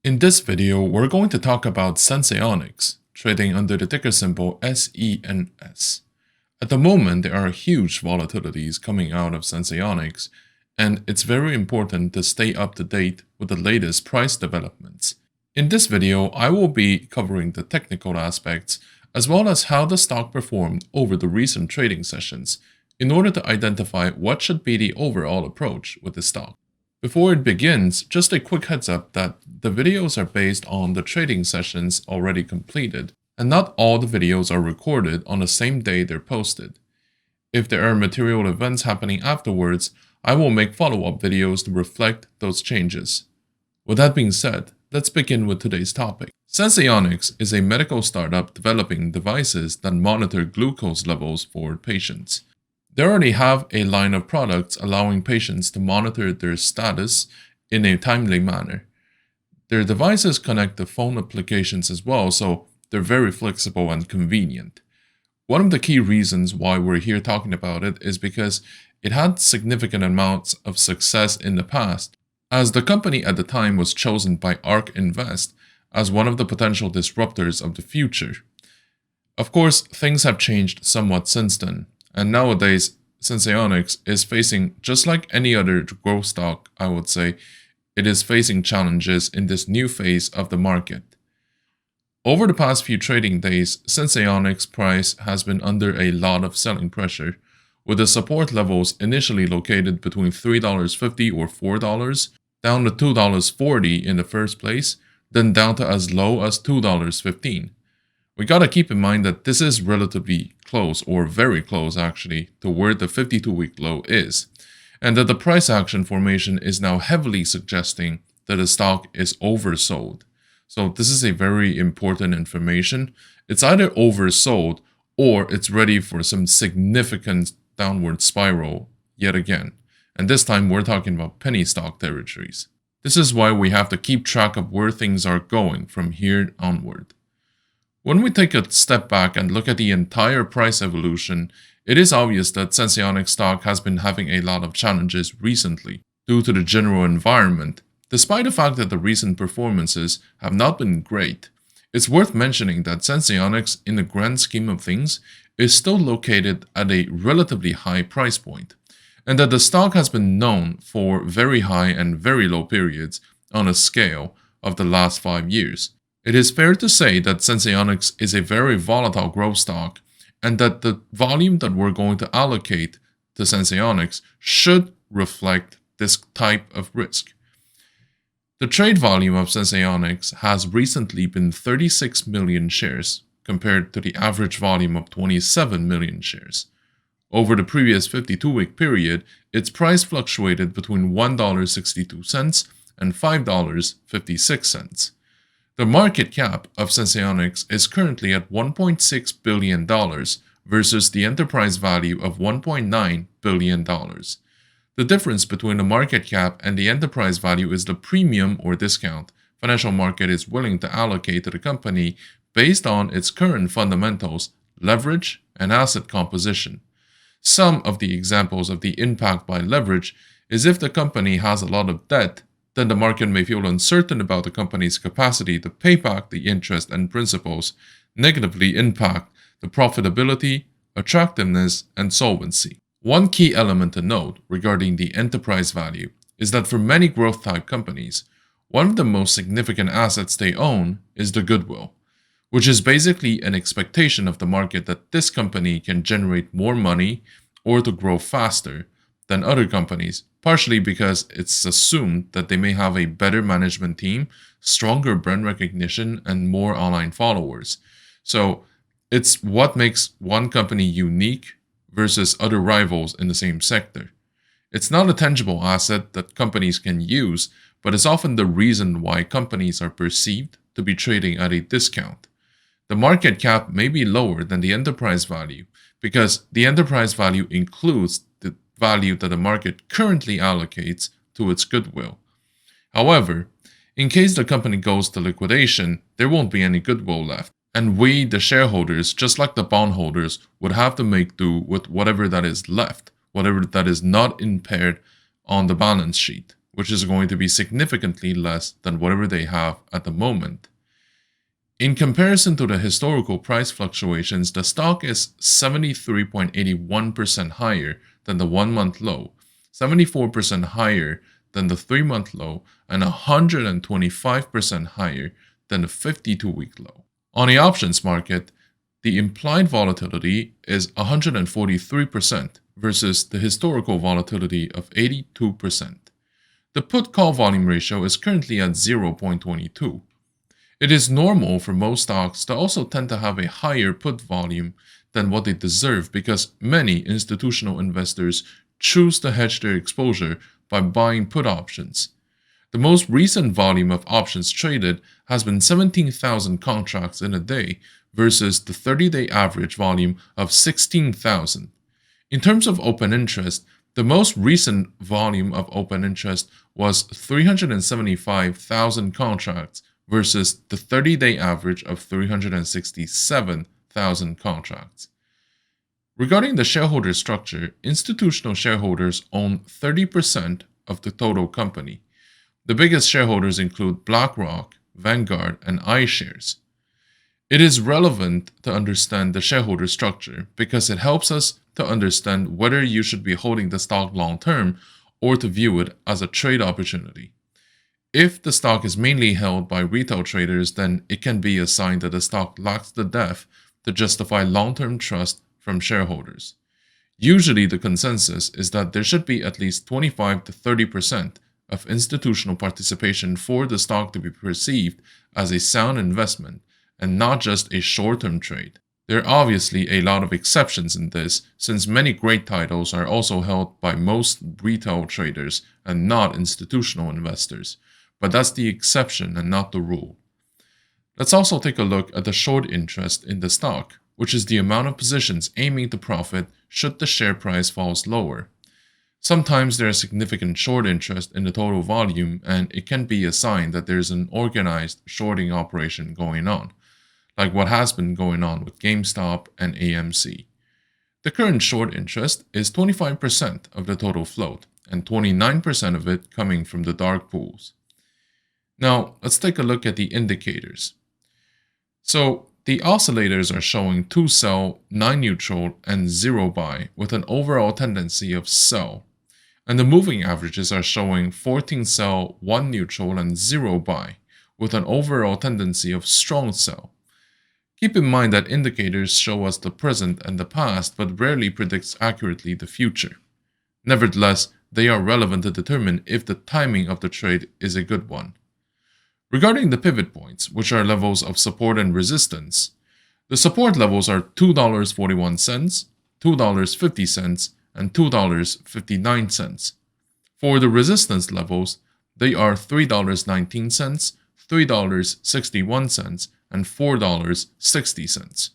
In this video, we're going to talk about Senseonics, trading under the ticker symbol SENS. At the moment, there are huge volatilities coming out of Senseonics, and it's very important to stay up to date with the latest price developments. In this video, I will be covering the technical aspects, as well as how the stock performed over the recent trading sessions, in order to identify what should be the overall approach with the stock. Before it begins, just a quick heads up that the videos are based on the trading sessions already completed, and not all the videos are recorded on the same day they're posted. If there are material events happening afterwards, I will make follow-up videos to reflect those changes. With that being said, let's begin with today's topic. Senseonics is a medical startup developing devices that monitor glucose levels for patients. They already have a line of products allowing patients to monitor their status in a timely manner. Their devices connect to phone applications as well, so they're very flexible and convenient. One of the key reasons why we're here talking about it is because it had significant amounts of success in the past, as the company at the time was chosen by ARK Invest as one of the potential disruptors of the future. Of course, things have changed somewhat since then. And nowadays, Senseonics is facing, just like any other growth stock, I would say, it is facing challenges in this new phase of the market. Over the past few trading days, Senseonics price has been under a lot of selling pressure, with the support levels initially located between $3.50 or $4, down to $2.40 in the first place, then down to as low as $2.15. We gotta keep in mind that this is relatively close, or very close actually, to where the 52-week low is, and that the price action formation is now heavily suggesting that the stock is oversold. So this is a very important information. It's either oversold or it's ready for some significant downward spiral yet again. And this time we're talking about penny stock territories. This is why we have to keep track of where things are going from here onward. When we take a step back and look at the entire price evolution, it is obvious that Senseonics stock has been having a lot of challenges recently due to the general environment. Despite the fact that the recent performances have not been great, it's worth mentioning that Senseonics, in the grand scheme of things, is still located at a relatively high price point, and that the stock has been known for very high and very low periods on a scale of the last 5 years. It is fair to say that Senseonics is a very volatile growth stock, and that the volume that we're going to allocate to Senseonics should reflect this type of risk. The trade volume of Senseonics has recently been 36 million shares, compared to the average volume of 27 million shares. Over the previous 52-week period, its price fluctuated between $1.62 and $5.56. The market cap of Senseonics is currently at $1.6 billion versus the enterprise value of $1.9 billion. The difference between the market cap and the enterprise value is the premium or discount financial market is willing to allocate to the company based on its current fundamentals, leverage, and asset composition. Some of the examples of the impact by leverage is if the company has a lot of debt, then the market may feel uncertain about the company's capacity to pay back the interest and principals, negatively impact the profitability, attractiveness, and solvency. One key element to note regarding the enterprise value is that for many growth-type companies, one of the most significant assets they own is the goodwill, which is basically an expectation of the market that this company can generate more money or to grow faster than other companies, partially because it's assumed that they may have a better management team, stronger brand recognition, and more online followers. So it's what makes one company unique versus other rivals in the same sector. It's not a tangible asset that companies can use, but it's often the reason why companies are perceived to be trading at a discount. The market cap may be lower than the enterprise value because the enterprise value includes the value that the market currently allocates to its goodwill. However, in case the company goes to liquidation, there won't be any goodwill left, and we, the shareholders, just like the bondholders, would have to make do with whatever that is left, whatever that is not impaired on the balance sheet. which is going to be significantly less than whatever they have at the moment. In comparison to the historical price fluctuations, the stock is 73.81% higher than the 1-month low, 74% higher than the 3-month low, and 125% higher than the 52-week low. On the options market, the implied volatility is 143% versus the historical volatility of 82%. The put-call volume ratio is currently at 0.22. It is normal for most stocks to also tend to have a higher put volume than what they deserve because many institutional investors choose to hedge their exposure by buying put options. The most recent volume of options traded has been 17,000 contracts in a day versus the 30-day average volume of 16,000. In terms of open interest, the most recent volume of open interest was 375,000 contracts versus the 30-day average of 367,000 contracts. Regarding the shareholder structure, institutional shareholders own 30% of the total company. The biggest shareholders include BlackRock, Vanguard, and iShares. It is relevant to understand the shareholder structure because it helps us to understand whether you should be holding the stock long-term or to view it as a trade opportunity. If the stock is mainly held by retail traders, then it can be a sign that the stock lacks the depth to justify long-term trust from shareholders. Usually the consensus is that there should be at least 25 to 30% of institutional participation for the stock to be perceived as a sound investment and not just a short-term trade. There are obviously a lot of exceptions in this, since many great titles are also held by most retail traders and not institutional investors. But that's the exception and not the rule. Let's also take a look at the short interest in the stock, which is the amount of positions aiming to profit should the share price falls lower. Sometimes there is significant short interest in the total volume, and it can be a sign that there's an organized shorting operation going on, like what has been going on with GameStop and AMC. The current short interest is 25% of the total float, and 29% of it coming from the dark pools. Now, let's take a look at the indicators. So, the oscillators are showing 2 sell, 9 neutral, and 0 buy with an overall tendency of sell. And the moving averages are showing 14 sell, 1 neutral, and 0 buy with an overall tendency of strong sell. Keep in mind that indicators show us the present and the past but rarely predicts accurately the future. Nevertheless, they are relevant to determine if the timing of the trade is a good one. Regarding the pivot points, which are levels of support and resistance, the support levels are $2.41, $2.50, and $2.59. For the resistance levels, they are $3.19, $3.61, and $4.60.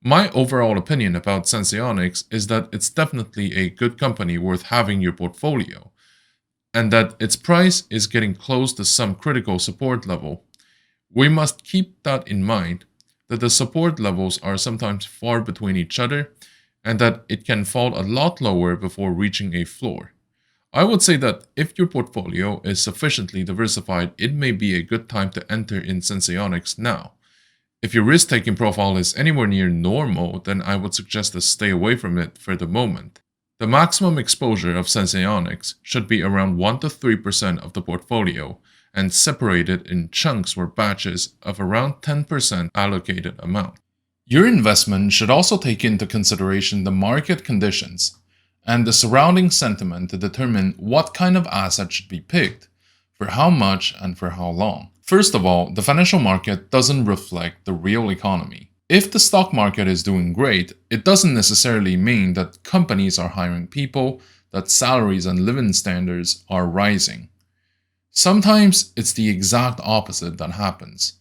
My overall opinion about Senseonics is that it's definitely a good company worth having in your portfolio, and that its price is getting close to some critical support level. We must keep that in mind, that the support levels are sometimes far between each other, and that it can fall a lot lower before reaching a floor. I would say that if your portfolio is sufficiently diversified, it may be a good time to enter in Senseonics now. If your risk-taking profile is anywhere near normal, then I would suggest to stay away from it for the moment. The maximum exposure of Senseonics should be around 1 to 3% of the portfolio and separated in chunks or batches of around 10% allocated amount. Your investment should also take into consideration the market conditions and the surrounding sentiment to determine what kind of asset should be picked, for how much and for how long. First of all, the financial market doesn't reflect the real economy. If the stock market is doing great, it doesn't necessarily mean that companies are hiring people, that salaries and living standards are rising. Sometimes it's the exact opposite that happens,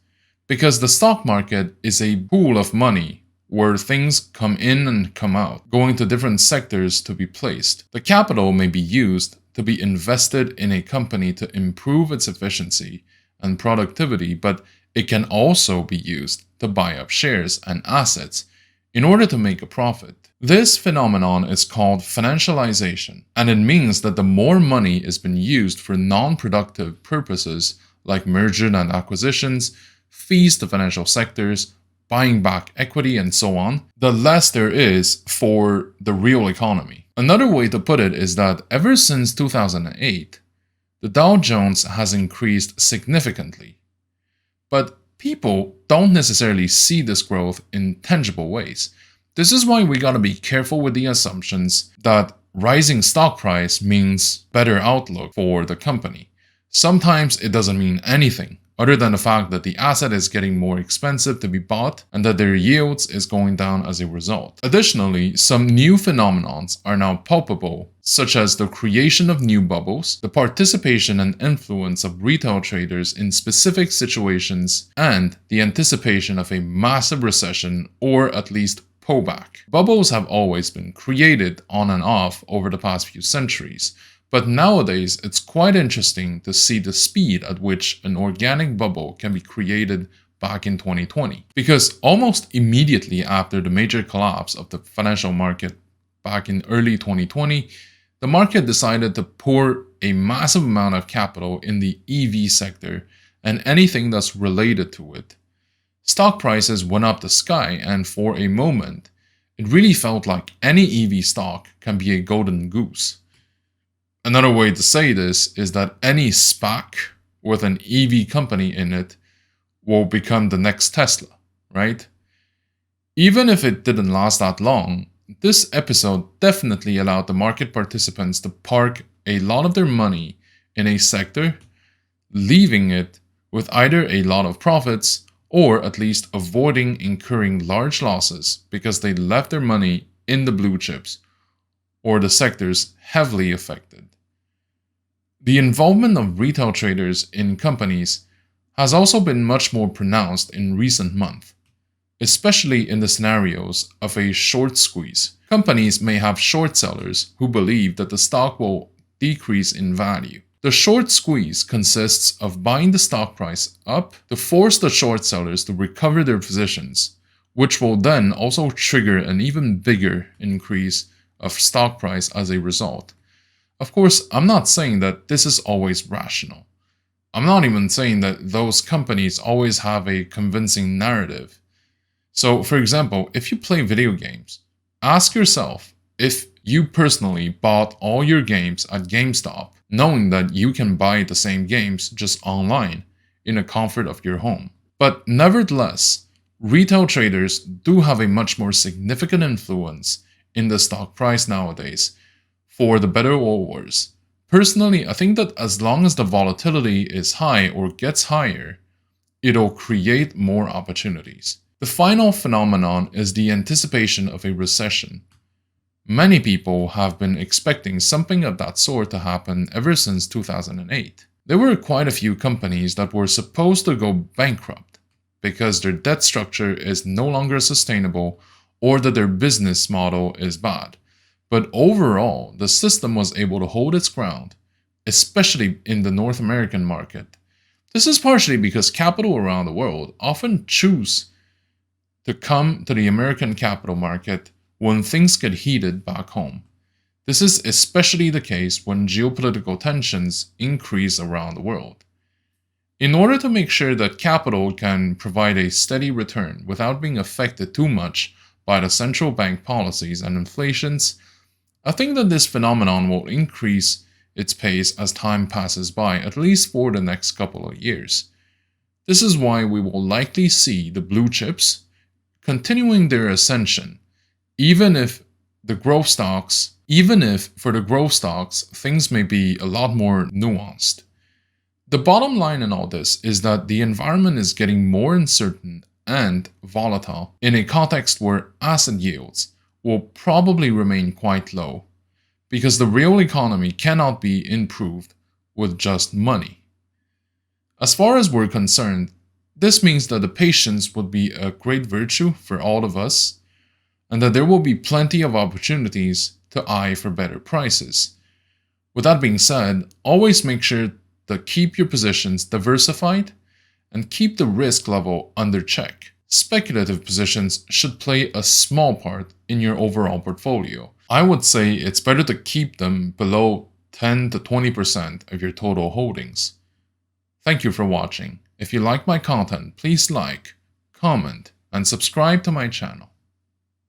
because the stock market is a pool of money where things come in and come out, going to different sectors to be placed. The capital may be used to be invested in a company to improve its efficiency and productivity, but it can also be used to buy up shares and assets in order to make a profit. This phenomenon is called financialization, and it means that the more money is being used for non-productive purposes like merger and acquisitions, fees to financial sectors, buying back equity, and so on, the less there is for the real economy. Another way to put it is that ever since 2008, the Dow Jones has increased significantly. But people don't necessarily see this growth in tangible ways. This is why we gotta be careful with the assumptions that rising stock price means better outlook for the company. Sometimes it doesn't mean anything other than the fact that the asset is getting more expensive to be bought and that their yields is going down as a result. Additionally, some new phenomenons are now palpable, such as the creation of new bubbles, the participation and influence of retail traders in specific situations, and the anticipation of a massive recession or at least pullback. Bubbles have always been created on and off over the past few centuries, but nowadays it's quite interesting to see the speed at which an organic bubble can be created back in 2020. Because almost immediately after the major collapse of the financial market back in early 2020, the market decided to pour a massive amount of capital in the EV sector and anything that's related to it. Stock prices went up the sky, and for a moment, it really felt like any EV stock can be a golden goose. Another way to say this is that any SPAC with an EV company in it will become the next Tesla, right? Even if it didn't last that long, this episode definitely allowed the market participants to park a lot of their money in a sector, leaving it with either a lot of profits or at least avoiding incurring large losses because they left their money in the blue chips or the sectors heavily affected. The involvement of retail traders in companies has also been much more pronounced in recent months, especially in the scenarios of a short squeeze. Companies may have short sellers who believe that the stock will decrease in value. The short squeeze consists of buying the stock price up to force the short sellers to recover their positions, which will then also trigger an even bigger increase of stock price as a result. Of course, I'm not saying that this is always rational. I'm not even saying that those companies always have a convincing narrative. So, for example, if you play video games, ask yourself if you personally bought all your games at GameStop, knowing that you can buy the same games just online in the comfort of your home. But nevertheless, retail traders do have a much more significant influence in the stock price nowadays, for the better or worse. Personally, I think that as long as the volatility is high or gets higher, it'll create more opportunities. The final phenomenon is the anticipation of a recession. Many people have been expecting something of that sort to happen ever since 2008. There were quite a few companies that were supposed to go bankrupt because their debt structure is no longer sustainable or that their business model is bad. But overall, the system was able to hold its ground, especially in the North American market. This is partially because capital around the world often choose to come to the American capital market when things get heated back home. This is especially the case when geopolitical tensions increase around the world. In order to make sure that capital can provide a steady return without being affected too much by the central bank policies and inflations, I think that this phenomenon will increase its pace as time passes by, at least for the next couple of years. This is why we will likely see the blue chips continuing their ascension, even if for the growth stocks, things may be a lot more nuanced. The bottom line in all this is that the environment is getting more uncertain and volatile in a context where asset yields will probably remain quite low, because the real economy cannot be improved with just money. As far as we're concerned, this means that the patience would be a great virtue for all of us, and that there will be plenty of opportunities to eye for better prices. With that being said, always make sure to keep your positions diversified and keep the risk level under check. speculative positions should play a small part in your overall portfolio. I would say it's better to keep them below 10 to 20% of your total holdings. Thank you for watching. If you like my content, please like, comment, and subscribe to my channel.